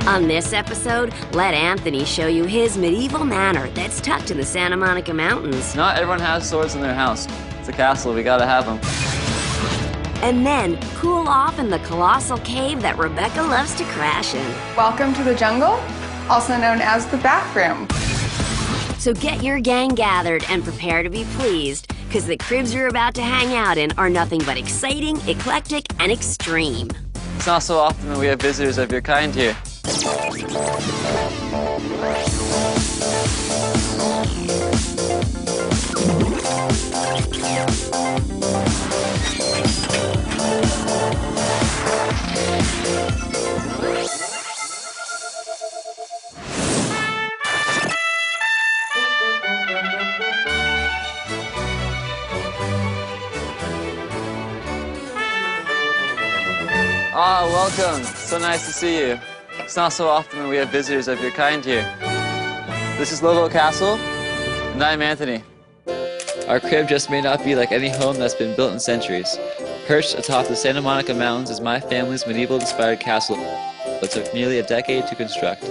On this episode, let Anthony show you his medieval manor that's tucked in the Santa Monica Mountains. Not everyone has swords in their house. It's a castle, we gotta have them. And then cool off in the colossal cave that Rebecca loves to crash in. Welcome to the jungle, also known as the bathroom. So get your gang gathered and prepare to be pleased, because the cribs you're about to hang out in are nothing but exciting, eclectic, and extreme. It's not so often that we have visitors of your kind here. Ah, welcome. So nice to see you. It's not so often that we have visitors of your kind here. This is Lobo Castle, and I'm Anthony. Our crib just may not be like any home that's been built in centuries. Perched atop the Santa Monica Mountains is my family's medieval-inspired castle that took nearly a decade to construct.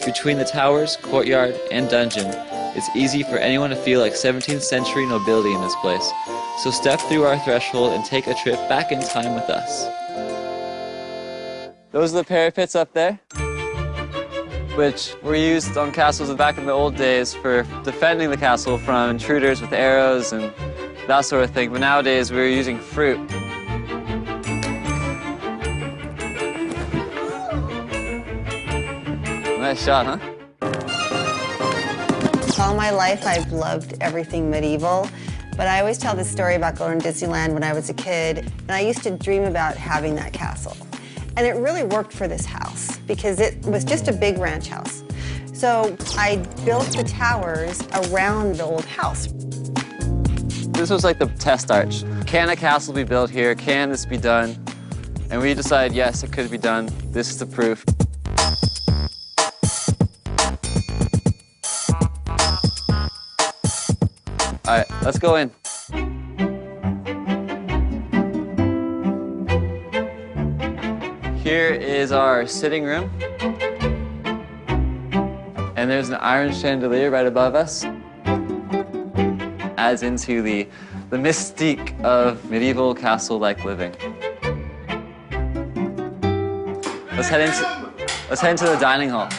Between the towers, courtyard, and dungeon, it's easy for anyone to feel like 17th century nobility in this place. So step through our threshold and take a trip back in time with us. Those are the parapets up there, which were used on castles back in the old days for defending the castle from intruders with arrows and that sort of thing. But nowadays, we're using fruit. Nice shot, huh? All my life, I've loved everything medieval. But I always tell this story about going to Disneyland when I was a kid, and I used to dream about having that castle. And it really worked for this house because it was just a big ranch house. So I built the towers around the old house. This was like the test arch. Can a castle be built here? Can this be done? And we decided, yes, it could be done. This is the proof. All right, let's go in. Here is our sitting room. And there's an iron chandelier right above us. Adds into the mystique of medieval castle-like living. Let's head into the dining hall.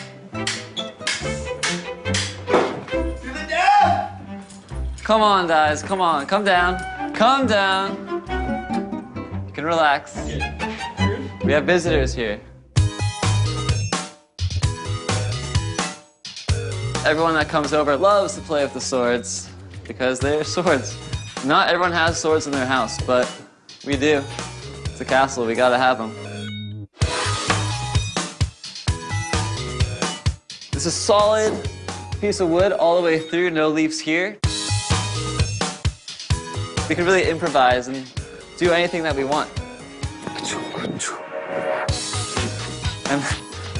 Come on, guys, come on, come down. Come down. You can relax. We have visitors here. Everyone that comes over loves to play with the swords because they're swords. Not everyone has swords in their house, but we do. It's a castle, we gotta have them. This is a solid piece of wood all the way through, no leaves here. We can really improvise and do anything that we want. And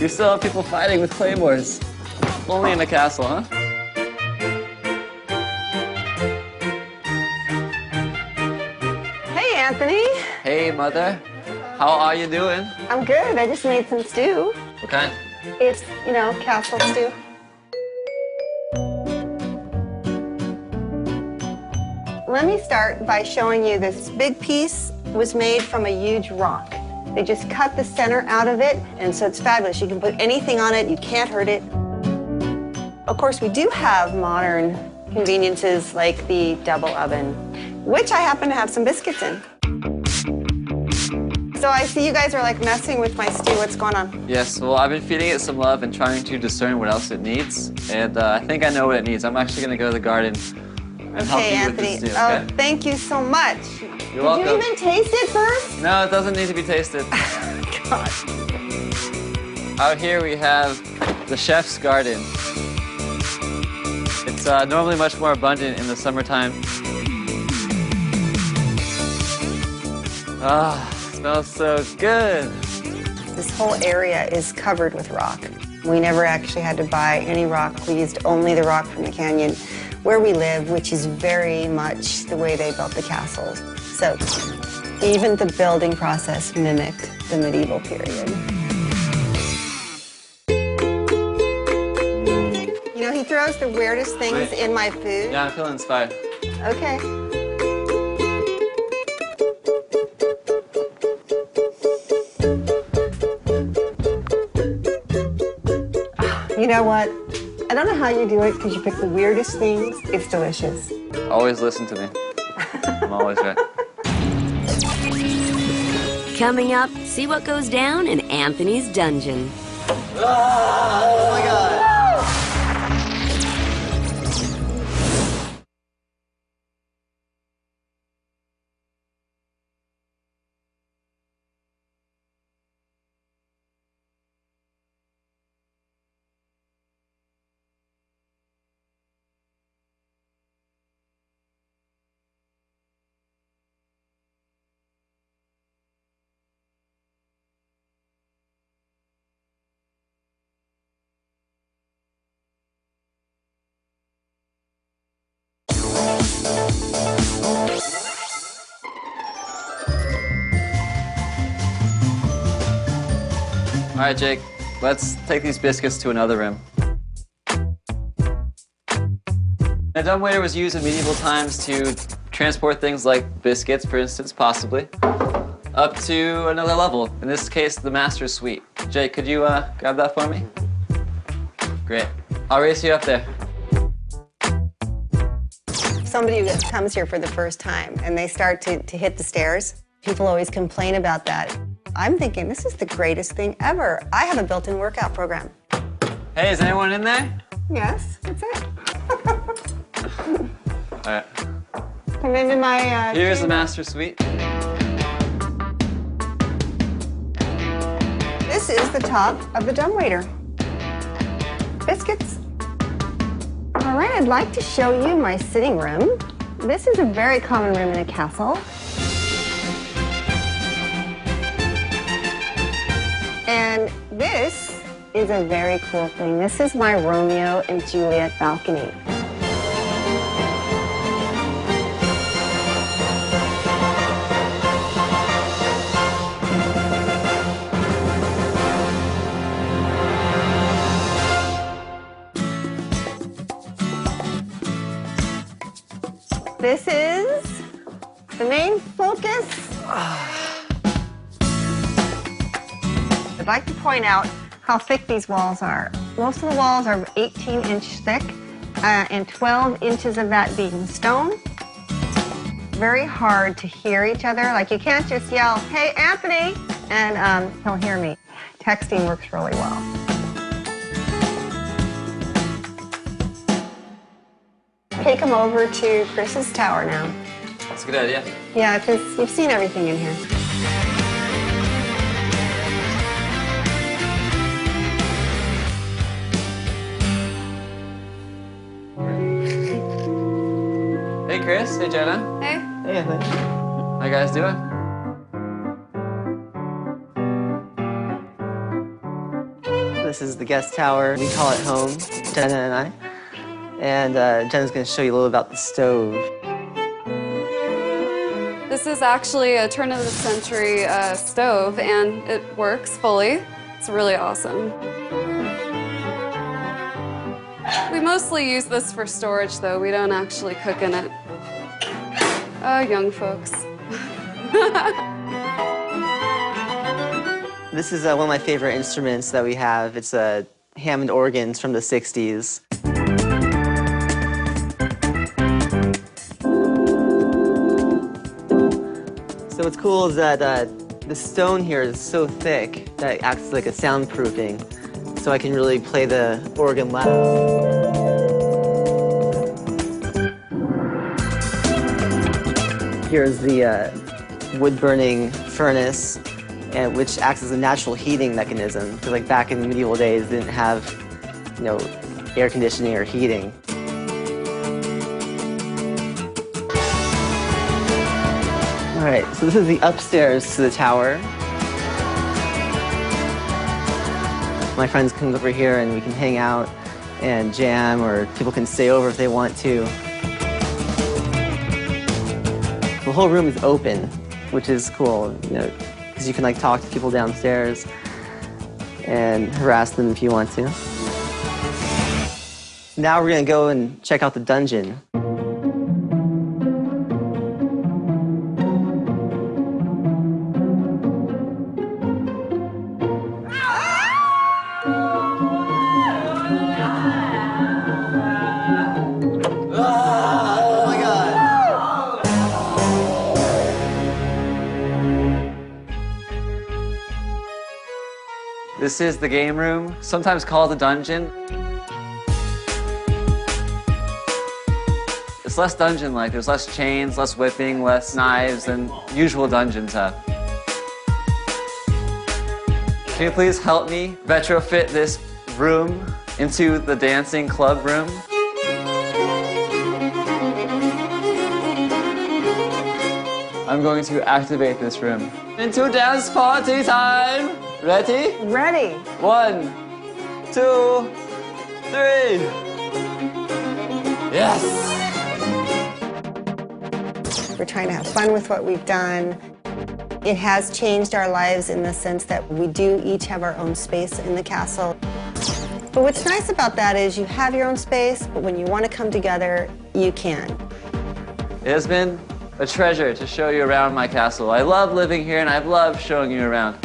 you still have people fighting with claymores. Only in a castle, huh? Hey, Anthony. Hey, Mother. How are you doing? I'm good. I just made some stew. What kind? It's, you know, castle stew. Let me start by showing you this big piece was made from a huge rock. They just cut the center out of it, and so it's fabulous. You can put anything on it, you can't hurt it. Of course, we do have modern conveniences like the double oven, which I happen to have some biscuits in. So I see you guys are like messing with my stew. What's going on? Yes, well, I've been feeding it some love and trying to discern what else it needs. And I think I know what it needs. I'm actually going to go to the garden and help you Anthony. with this stew, okay? Oh, thank you so much. You're welcome. Did you even taste it first? No, it doesn't need to be tasted. God. Out here we have the chef's garden. It's normally much more abundant in the summertime. Ah, it smells so good. This whole area is covered with rock. We never actually had to buy any rock. We used only the rock from the canyon where we live, which is very much the way they built the castles. So even the building process mimicked the medieval period. knows the weirdest things in my food? Yeah, I'm feeling inspired. Okay. You know what? I don't know how you do it because you pick the weirdest things. It's delicious. Always listen to me. I'm always right. Coming up, see what goes down in Anthony's dungeon. Oh my God. All right, Jake, let's take these biscuits to another room. A dumbwaiter was used in medieval times to transport things like biscuits, for instance, possibly, up to another level. In this case, the master's suite. Jake, could you grab that for me? Great. I'll race you up there. Somebody that comes here for the first time and they start to hit the stairs, people always complain about that. I'm thinking, this is the greatest thing ever. I have a built-in workout program. Hey, is anyone in there? Yes, that's it. All right. Come into my Here's the master suite. This is the top of the dumbwaiter. Biscuits. All right, I'd like to show you my sitting room. This is a very common room in a castle. And this is a very cool thing. This is my Romeo and Juliet balcony. This is the main focus. I'd like to point out how thick these walls are. Most of the walls are 18-inch thick, and 12 inches of that being stone. Very hard to hear each other. Like, you can't just yell, "Hey, Anthony," and he'll hear me. Texting works really well. Take them over to Chris's tower now. That's a good idea. Yeah, because you've seen everything in here. Hey, Chris. Hey, Jenna. Hey. Hey, Anthony. How you guys doing? This is the guest tower. We call it home, Jenna and I. And Jenna's going to show you a little about the stove. This is actually a turn-of-the-century stove, and it works fully. It's really awesome. We mostly use this for storage, though. We don't actually cook in it. Oh, young folks. This is one of my favorite instruments that we have. It's a Hammond Organs from the 60s. So what's cool is that the stone here is so thick that it acts like a soundproofing, so I can really play the organ loud. Here's the wood-burning furnace, which acts as a natural heating mechanism. Because like back in medieval days, they didn't have, air conditioning or heating. All right, so this is the upstairs to the tower. My friends come over here and we can hang out and jam, or people can stay over if they want to. The whole room is open, which is cool, because you can talk to people downstairs and harass them if you want to. Now we're gonna go and check out the dungeon. This is the game room, sometimes called the dungeon. It's less dungeon-like. There's less chains, less whipping, less knives than usual dungeons have. Can you please help me retrofit this room into the dancing club room? I'm going to activate this room. Into dance party time! Ready? Ready. 1, 2, 3. Yes! We're trying to have fun with what we've done. It has changed our lives in the sense that we do each have our own space in the castle. But what's nice about that is you have your own space, but when you want to come together, you can. It has been a treasure to show you around my castle. I love living here and I've loved showing you around.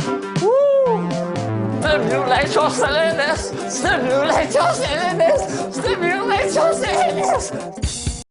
Stimulate your silliness! Stimulate your silliness! Stimulate your silliness!